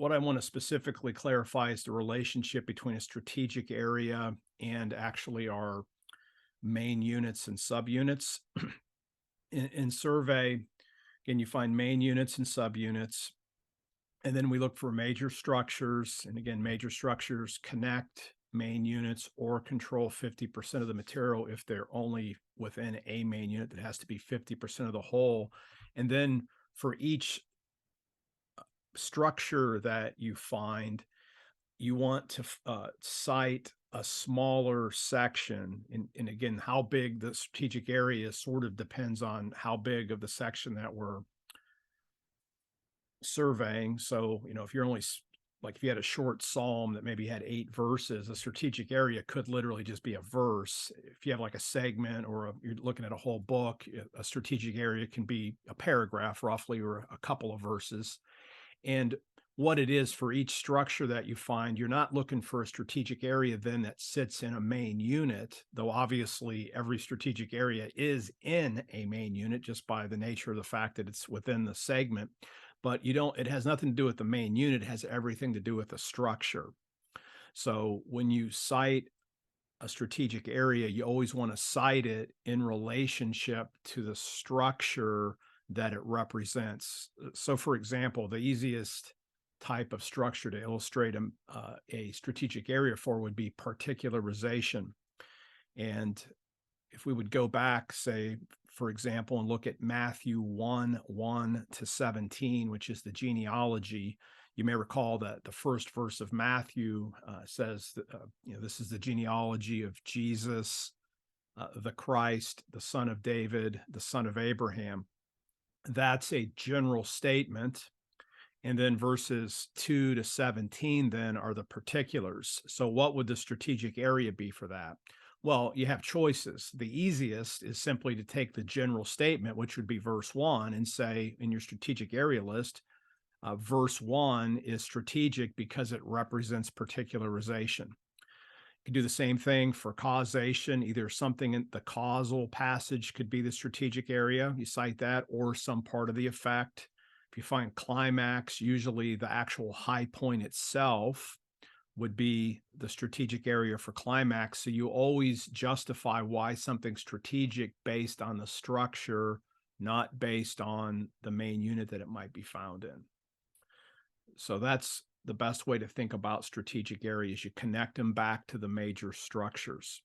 what I want to specifically clarify is the relationship between a strategic area and actually our main units and subunits. In survey, again, you find main units and subunits, and then we look for major structures. And again, major structures connect main units or control 50% of the material if they're only within a main unit that has to be 50% of the whole. And then for each structure that you find, you want to cite a smaller section. And again, how big the strategic area is sort of depends on how big of the section that we're surveying. So, if you're only like if you had a short psalm that maybe had 8 verses, a strategic area could literally just be a verse. If you have like a segment or you're looking at a whole book, a strategic area can be a paragraph roughly or a couple of verses. And what it is for each structure that you find, you're not looking for a strategic area then that sits in a main unit, though obviously every strategic area is in a main unit just by the nature of the fact that it's within the segment. But it has nothing to do with the main unit, it has everything to do with the structure. So when you cite a strategic area, you always want to cite it in relationship to the structure that it represents. So, for example, the easiest type of structure to illustrate a strategic area for would be particularization. And if we would go back, say, for example, and look at Matthew 1:1-17, which is the genealogy, you may recall that the first verse of Matthew says that, this is the genealogy of Jesus, the Christ, the son of David, the son of Abraham. That's a general statement. And then verses 2-17 then are the particulars. So what would the strategic area be for that? Well, you have choices. The easiest is simply to take the general statement, which would be verse 1, and say in your strategic area list, verse 1 is strategic because it represents particularization. You could do the same thing for causation. Either something in the causal passage could be the strategic area, you cite that, or some part of the effect. If you find climax, usually the actual high point itself would be the strategic area for climax. So you always justify why something's strategic based on the structure, not based on the main unit that it might be found in. So that's the best way to think about strategic areas. You connect them back to the major structures.